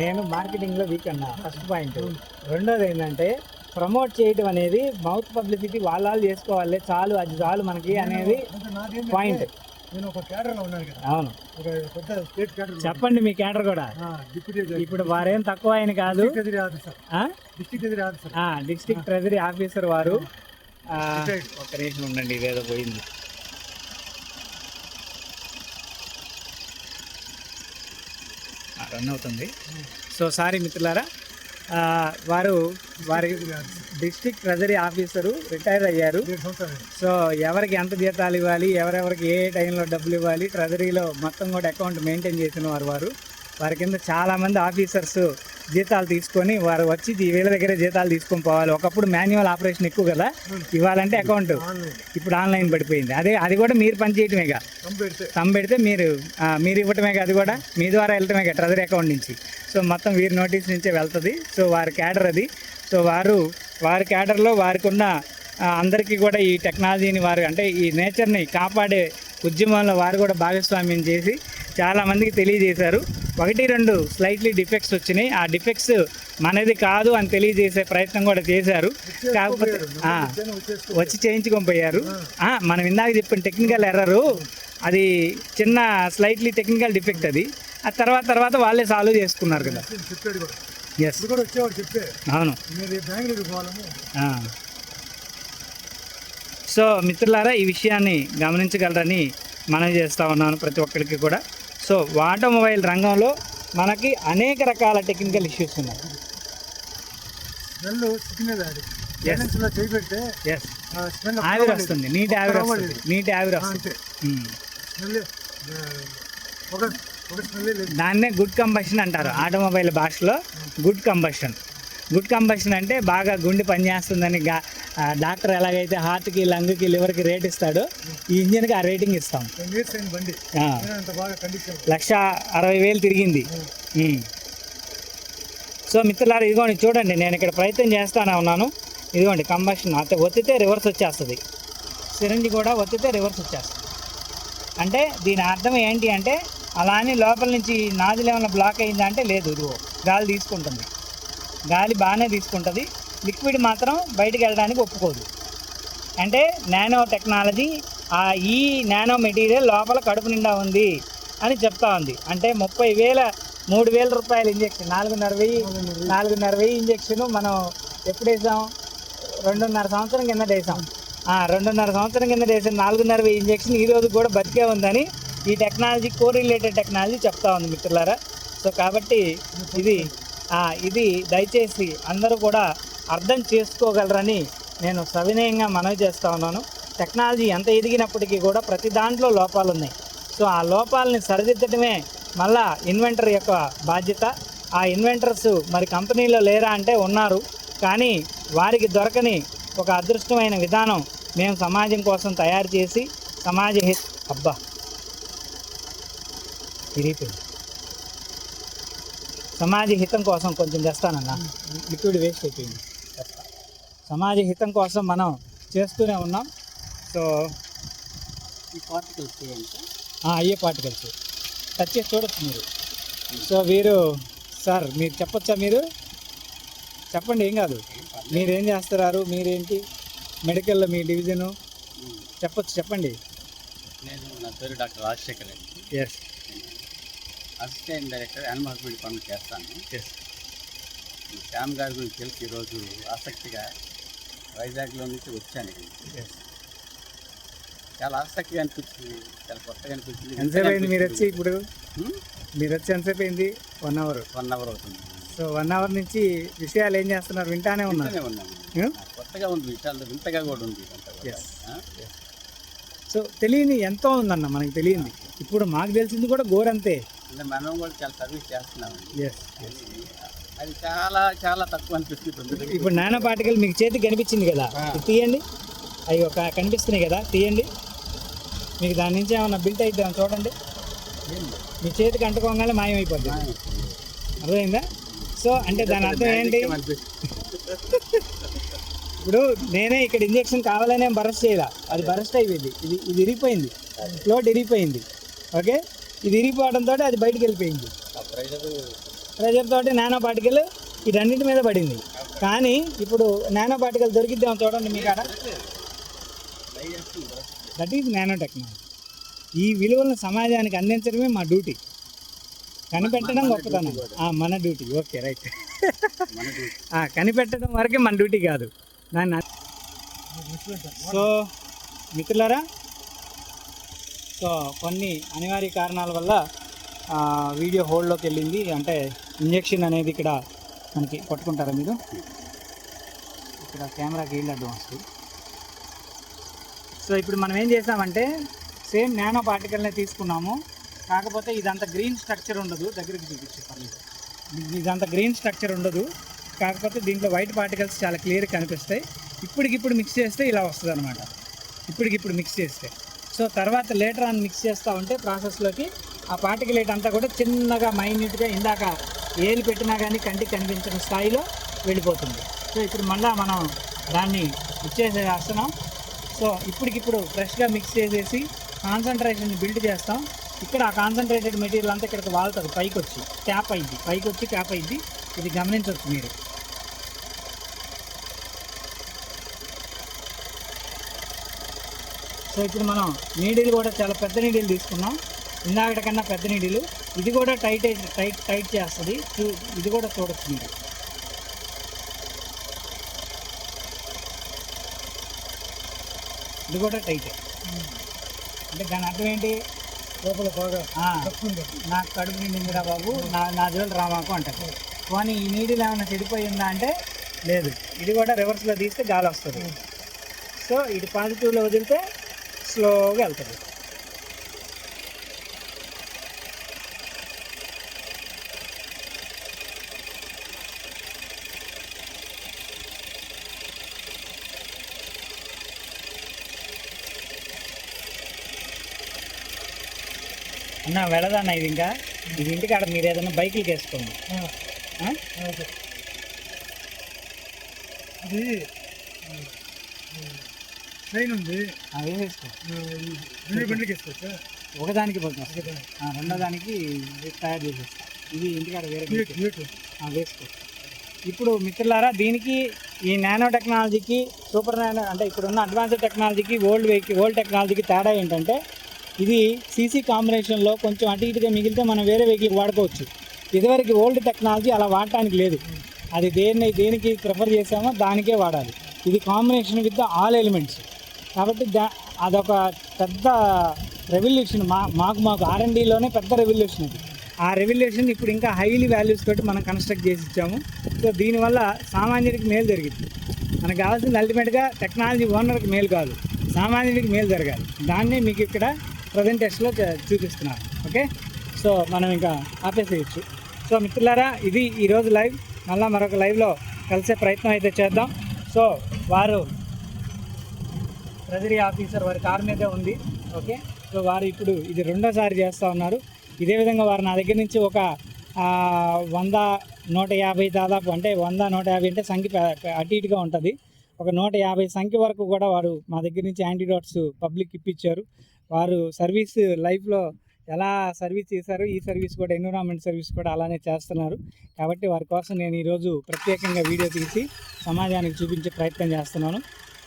నేను మార్కెటింగ్లో వీక్ అన్న, ఫస్ట్ పాయింట్. రెండోది ఏంటంటే ప్రమోట్ చేయడం అనేది, మౌత్ పబ్లిసిటీ వాళ్ళు చేసుకోవాలి, చాలు అది చాలు మనకి అనేది పాయింట్. నేను ఒక క్యాడర్లో ఉన్నాను కదా, అవును, ఒక పెద్ద స్టేట్ క్యాడర్. చెప్పండి మీ క్యాడర్ కూడా. ఇప్పుడు వారేం తక్కువ ఆయన కాదు, డిస్ట్రిక్ట్ ట్రెజరీ ఆఫీసర్ వారు. ఒక నిమిషం ఉండండి, ఇదేదో పోయింది. రన్ అవుతుంది. సో సారీ మిత్రులారా, వారి డిస్ట్రిక్ట్ ట్రెజరీ ఆఫీసరు రిటైర్ అయ్యారు. సో ఎవరికి ఎంత జీతాలు ఇవ్వాలి, ఎవరెవరికి ఏ టైంలో డబ్బులు ఇవ్వాలి, ట్రెజరీలో మొత్తం కూడా అకౌంట్ మెయింటైన్ చేసిన వారి కింద చాలామంది ఆఫీసర్స్ జీతాలు తీసుకొని వారు వచ్చి వీళ్ళ దగ్గర జీతాలు తీసుకొని పోవాలి. ఒకప్పుడు మాన్యువల్ ఆపరేషన్ ఎక్కువ కదా, ఇవ్వాలంటే అకౌంట్, ఇప్పుడు ఆన్లైన్ పడిపోయింది. అది కూడా మీరు పనిచేయటమేగా, తమ్ పెడితే మీరు ఇవ్వటమేగా, అది కూడా మీ ద్వారా వెళ్ళటమేగా ట్రెజరీ అకౌంట్ నుంచి. సో మొత్తం వీరి నోటీస్ నుంచే వెళ్తుంది. సో వారి క్యాడర్ అది. సో వారి క్యాడర్లో వారికి ఉన్న అందరికీ కూడా ఈ టెక్నాలజీని అంటే ఈ నేచర్ని కాపాడే ఉద్యమంలో వారు కూడా భాగస్వామ్యం చేసి చాలామందికి తెలియజేశారు. 1-2 స్లైట్లీ డిఫెక్ట్స్ వచ్చినాయి. ఆ డిఫెక్ట్స్ మనది కాదు అని తెలియజేసే ప్రయత్నం కూడా చేశారు. కాకపోతే వచ్చి చేయించుకొని పోయారు. మనం ఇందాక చెప్పిన టెక్నికల్ ఎర్రరు, అది చిన్న స్లైట్లీ టెక్నికల్ డిఫెక్ట్. అది ఆ తర్వాత వాళ్ళే సాల్వ్ చేసుకున్నారు కదా. ఎస్, అవును. సో మిత్రులారా, ఈ విషయాన్ని గమనించగలరని మనం చేస్తూ ఉన్నాను ప్రతి ఒక్కరికి కూడా. సో ఆటోమొబైల్ రంగంలో మనకి అనేక రకాల టెక్నికల్ ఇష్యూస్ ఉన్నాయి. ఆవిరి వస్తుంది, నీటి ఆవిరి వస్తుంది. దాన్నే గుడ్ కంబషన్ అంటారు ఆటోమొబైల్ భాషలో. గుడ్ కంబషన్ అంటే బాగా గుండె పనిచేస్తుందని డాక్టర్ ఎలాగైతే హార్ట్కి, లంగ్కి, లివర్కి రేట్ ఇస్తాడో, ఈ ఇంజిన్కి ఆ రేటింగ్ ఇస్తాం. 1,60,000 తిరిగింది. సో మిత్రులారా, ఇదిగోండి చూడండి, నేను ఇక్కడ ప్రయత్నం చేస్తానే ఉన్నాను. ఇదిగోండి కంబషన్, ఒత్తితే రివర్స్ వచ్చేస్తుంది. సిరంజి కూడా ఒత్తితే రివర్స్ వచ్చేస్తుంది. అంటే దీని అర్థం ఏంటి అంటే అలా అని లోపల నుంచి నాజిల్ ఏమైనా బ్లాక్ అయిందా అంటే లేదు, ఇదిగో గాలి తీసుకుంటుంది, గాలి బాగానే తీసుకుంటుంది, లిక్విడ్ మాత్రం బయటికి వెళ్ళడానికి ఒప్పుకోదు. అంటే నానో టెక్నాలజీ, ఈ నానో మెటీరియల్ లోపల కడుపు నిండా ఉంది అని చెప్తా ఉంది. అంటే 30,000 3,000 రూపాయల ఇంజెక్షన్, 4,500 ఇంజెక్షన్ మనం ఎప్పుడు వేసాం? 2.5 సంవత్సరం కింద వేసాం. 2.5 సంవత్సరం కింద వేసిన 4,500 ఇంజెక్షన్ ఈ రోజు కూడా బతికే ఉందని ఈ టెక్నాలజీ, కోరిలేటెడ్ టెక్నాలజీ చెప్తా ఉంది మిత్రులారా. సో కాబట్టి ఇది దయచేసి అందరూ కూడా అర్థం చేసుకోగలరని నేను సవినయంగా మనవి చేస్తూ ఉన్నాను. టెక్నాలజీ ఎంత ఎదిగినప్పటికీ కూడా ప్రతి దాంట్లో లోపాలు ఉన్నాయి. సో ఆ లోపాలని సరిదిద్దడమే మళ్ళా ఇన్వెంటర్ యొక్క బాధ్యత. ఆ ఇన్వెంటర్స్ మరి కంపెనీలో లేరా అంటే ఉన్నారు, కానీ వారికి దొరకని ఒక అదృష్టమైన విధానం మేము సమాజం కోసం తయారు చేసి సమాజ హితం కోసం కొంచెం చేస్తానన్నా, లిక్విడ్ వేస్ట్ అయిపోయింది. సమాజ హితం కోసం మనం చేస్తూనే ఉన్నాం. సో ఈ పార్టికల్స్ అయ్యే పార్టికల్స్ టచ్ చేసి చూడొచ్చు మీరు. సో సార్ మీరు చెప్పొచ్చా? మీరు చెప్పండి, ఏం కాదు. మీరేం చేస్తున్నారు, మీరేంటి మెడికల్లో మీ డివిజను చెప్పండి. నా పేరు doctor Rajasekhar Reddy. Yes, assistant director animal husbandry పనులు చేస్తాను. శ్యామ్ గారి గురించి తెలిసి ఈరోజు ఆసక్తిగా వైజాగ్లో నుంచి వచ్చాను. చాలా ఆసక్తిగా అనిపించింది, చాలా కొత్తగా అనిపించింది. ఎంతసేపు అయింది మీరు వచ్చి? ఇప్పుడు మీరు వచ్చి ఎంతసేపు అయింది? 1 అవర్. 1 అవర్ అవుతుంది. సో 1 అవర్ నుంచి విషయాలు ఏం చేస్తున్నారు? వింటానే ఉన్నాను. కొత్తగా ఉంది, విషయాలు వింతగా కూడా ఉంది. సో తెలియని ఎంతో ఉందన్న, మనకి తెలియంది. ఇప్పుడు మాకు తెలిసింది కూడా గోరంతే. అంటే మనం కూడా చాలా సర్వీస్ చేస్తున్నామండి. అది చాలా చాలా తక్కువ అనిపిస్తుంది. ఇప్పుడు నానో పార్టికల్ మీకు చేతికి కనిపించింది కదా, తీయండి. అవి కనిపిస్తున్నాయి కదా, తీయండి. మీకు దాని నుంచి ఏమన్నా బిల్ట్ అయిద్దాం చూడండి. మీ చేతికి అంటుకోగానే మాయమైపోద్ది. అర్థమైందా? సో అంటే దాని అర్థం ఏంటి? ఇప్పుడు నేనే ఇక్కడ ఇంజెక్షన్ కావాలనే బరస్ట్ చేయాల, అది బరస్ట్ అయిపోయింది. ఇది ఇరిగిపోయింది, ఫ్లోట్ ఇరిగిపోయింది. ఓకే, ఇది ఇరిగిపోవడంతో అది బయటకు వెళ్ళిపోయింది. ప్రెజర్ తోటి నానో పార్టికల్ వీటన్నిటి మీద పడింది. కానీ ఇప్పుడు నానో పార్టికల్ దొరికిద్దాం చూడండి మీ కాడ. That is nano technology. ఈ విలువలను సమాజానికి అందించడమే మా డ్యూటీ. కనిపెట్టడం గొప్పతనం మన డ్యూటీ. Okay, right. కనిపెట్టడం వరకే మన డ్యూటీ కాదు. సో మిత్రులారా, సో కొన్ని అనివార్య కారణాల వల్ల వీడియో హోల్డ్లోకి వెళ్ళింది. అంటే ఇంజెక్షన్ అనేది ఇక్కడ మనకి పట్టుకుంటారా మీరు? ఇక్కడ కెమెరాకి వీళ్ళు అడ్డం వస్తుంది. సో ఇప్పుడు మనం ఏం చేసామంటే సేమ్ నానో పార్టికల్నే తీసుకున్నాము. కాకపోతే ఇదంతా గ్రీన్ స్ట్రక్చర్ ఉండదు. దగ్గరికి చూపించే పర్లేదు. ఇదంతా గ్రీన్ స్ట్రక్చర్ ఉండదు. కాకపోతే దీంట్లో వైట్ పార్టికల్స్ చాలా క్లియర్గా కనిపిస్తాయి. ఇప్పటికిప్పుడు మిక్స్ చేస్తే ఇలా వస్తుంది అనమాట. ఇప్పటికిప్పుడు మిక్స్ చేస్తే. సో తర్వాత లేటర్ ఆన్ మిక్స్ చేస్తూ ఉంటే ప్రాసెస్లోకి ఆ పార్టికలేట్ అంతా కూడా చిన్నగా మైన్యూట్గా ఇందాక ఏలు పెట్టినా కానీ కంటికి కనిపించిన స్థాయిలో వెళ్ళిపోతుంది. సో ఇప్పుడు మళ్ళీ మనం దాన్ని ఇచ్చేసేస్తున్నాం. సో ఇప్పటికిప్పుడు ఫ్రెష్గా మిక్స్ చేసేసి కాన్సన్ట్రేషన్ బిల్డ్ చేస్తాం. ఇక్కడ ఆ కాన్సన్ట్రేటెడ్ మెటీరియల్ అంతా ఇక్కడికి వాళ్తుంది, పైకి వచ్చి ట్యాప్ అయింది. ఇది గమనించవచ్చు మీరు. సో ఇప్పుడు మనం నీడిల్ కూడా చాలా పెద్ద నీడిల్ తీసుకున్నాం. ఇందాకటి కన్నా పెద్ద నీడిలు. ఇది కూడా టైట్ చేస్తుంది. ఇది కూడా చూడొచ్చు మీరు. ఇది కూడా టైటే. అంటే దాని అర్థం ఏంటి? లోపల బాగా నాకు కడుపు నిండిందిరా బాబు, నా జోలు రామాకు అంటారు. కానీ ఈ నీడిల్ ఏమైనా చెడిపోయిందా అంటే లేదు. ఇది కూడా రివర్స్లో తీస్తే గాలి వస్తుంది. సో ఇది పాజిటివ్లో వదిలితే స్లోగా వెళ్తుంది. అన్న వెళ్ళదన్న ఇది. ఇంకా ఇది ఇంటికాడ మీరు ఏదైనా బైకులకి వేసుకోండి. అది ట్రైన్ ఉంది, వేసుకో. బండికి వేసుకోవచ్చా? ఒకదానికి పోతుంది, రెండో దానికి తయారు చేసేస్తాం. ఇది ఇంటికాడ వేరే వేసుకో. ఇప్పుడు మిత్రులారా, దీనికి ఈ నానో టెక్నాలజీకి సూపర్ నానో అంటే ఇప్పుడున్న అడ్వాన్స్డ్ టెక్నాలజీకి ఓల్డ్ టెక్నాలజీకి తేడా ఏంటంటే, ఇది సీసీ కాంబినేషన్లో కొంచెం అటు ఇటుగా మిగిలితే మనం వేరే వెహికల్కి వాడుకోవచ్చు. ఇదివరకు ఓల్డ్ టెక్నాలజీ అలా వాడటానికి లేదు. అది దేనికి ప్రిఫర్ చేసామో దానికే వాడాలి. ఇది కాంబినేషన్ విత్ ఆల్ ఎలిమెంట్స్ కాబట్టి అదొక పెద్ద రెవల్యూషన్. మాకు R&Dలోనే పెద్ద రెవల్యూషన్ అది. ఆ రెవల్యూషన్ ఇప్పుడు ఇంకా హైలీ వాల్యూస్ తోటి మనం కన్స్ట్రక్ట్ చేసి ఇచ్చాము. సో దీనివల్ల సామాన్యుడికి మేలు జరిగింది. మనకు కావాల్సింది అల్టిమేట్గా టెక్నాలజీ ఓనర్కి మేలు కాదు, సామాన్యుడికి మేలు జరగాలి. దాన్ని మీకు ఇక్కడ ప్రజెంట్ టెస్ట్లో చూపిస్తున్నాను. ఓకే, సో మనం ఇంకా ఆపేసేయచ్చు. సో మిత్రులారా, ఇది ఈరోజు లైవ్. మళ్ళీ మరొక లైవ్లో కలిసే ప్రయత్నం అయితే చేద్దాం. సో వారు ట్రెజరీ ఆఫీసర్ వారి కారు మీదే ఉంది. ఓకే, సో వారు ఇప్పుడు ఇది రెండోసారి చేస్తూ ఉన్నారు. ఇదే విధంగా వారు నా దగ్గర నుంచి ఒక 100-150 దాదాపు, అంటే 100-150 అంటే సంఖ్య అటు ఇటుగా ఉంటుంది. ఒక 150 సంఖ్య వరకు కూడా వారు మా దగ్గర నుంచి యాంటీడోట్స్ పబ్లిక్ ఇప్పించారు. వారు సర్వీస్ లైఫ్లో ఎలా సర్వీస్ చేశారో ఈ సర్వీస్ కూడా, ఎన్విరాన్మెంట్ సర్వీస్ కూడా అలానే చేస్తున్నారు. కాబట్టి వారి కోసం నేను ఈరోజు ప్రత్యేకంగా వీడియో తీసి సమాజానికి చూపించే ప్రయత్నం చేస్తున్నాను.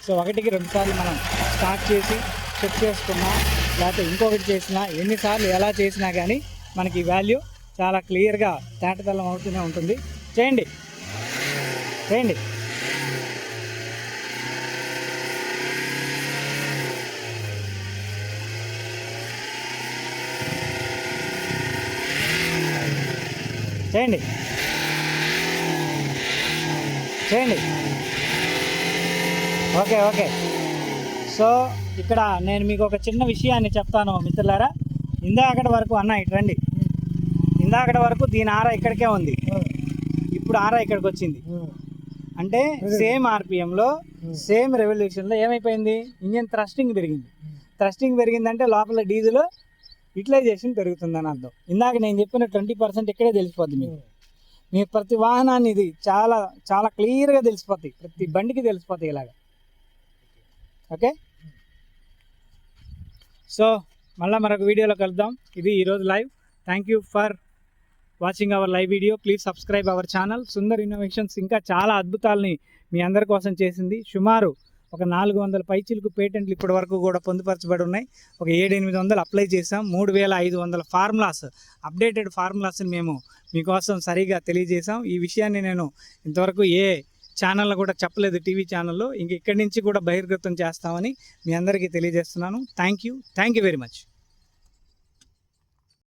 సో 1-2 సార్లు మనం స్టార్ట్ చేసి చెక్ చేసుకున్నా, లేకపోతే ఇంకొకటి చేసినా, ఎన్నిసార్లు ఎలా చేసినా కానీ మనకి వాల్యూ చాలా క్లియర్గా తేటతెల్లం అవుతూనే ఉంటుంది. చేయండి. చేయండి. ఓకే. సో ఇక్కడ నేను మీకు ఒక చిన్న విషయాన్ని చెప్తాను మిత్రులారా. ఇందాకటి వరకు ఇటు రండి. ఇందాకటి వరకు దీని ఆరా ఇక్కడికే ఉంది, ఇప్పుడు ఆరా ఇక్కడికి వచ్చింది. అంటే సేమ్ ఆర్పిఎంలో సేమ్ రెవల్యూషన్లో ఏమైపోయింది, ఇంజిన్ థ్రస్టింగ్ పెరిగింది. థ్రస్టింగ్ పెరిగిందంటే లోపల డీజిల్ యూటిలైజేషన్ పెరుగుతుందని అర్థం. ఇందాక నేను చెప్పిన 20% ఇక్కడే తెలిసిపోద్ది. మీకు ప్రతి వాహనాన్ని ఇది చాలా చాలా క్లియర్గా తెలిసిపోతాయి, ప్రతి బండికి తెలిసిపోతాయి ఇలాగ. ఓకే, సో మళ్ళీ మరొక వీడియోలో కలుద్దాం. ఇది ఈరోజు live. Thank you for watching our live video. Please subscribe our channel. Sundar innovations ఇంకా చాలా అద్భుతాలని మీ అందరి కోసం చేసింది. సుమారు ఒక 400 పైచిలకు పేటెంట్లు ఇప్పటి వరకు కూడా పొందుపరచబడి ఉన్నాయి. ఒక 700-800 అప్లై చేసాం. 3500 ఫార్ములాస్, అప్డేటెడ్ ఫార్ములాస్ని మేము మీకోసం సరిగా తెలియజేసాం. ఈ విషయాన్ని నేను ఇంతవరకు ఏ ఛానల్లో కూడా చెప్పలేదు, టీవీ ఛానల్లో. ఇంక ఇక్కడి నుంచి కూడా బహిర్గతం చేస్తామని మీ అందరికీ తెలియజేస్తున్నాను. Thank you very much.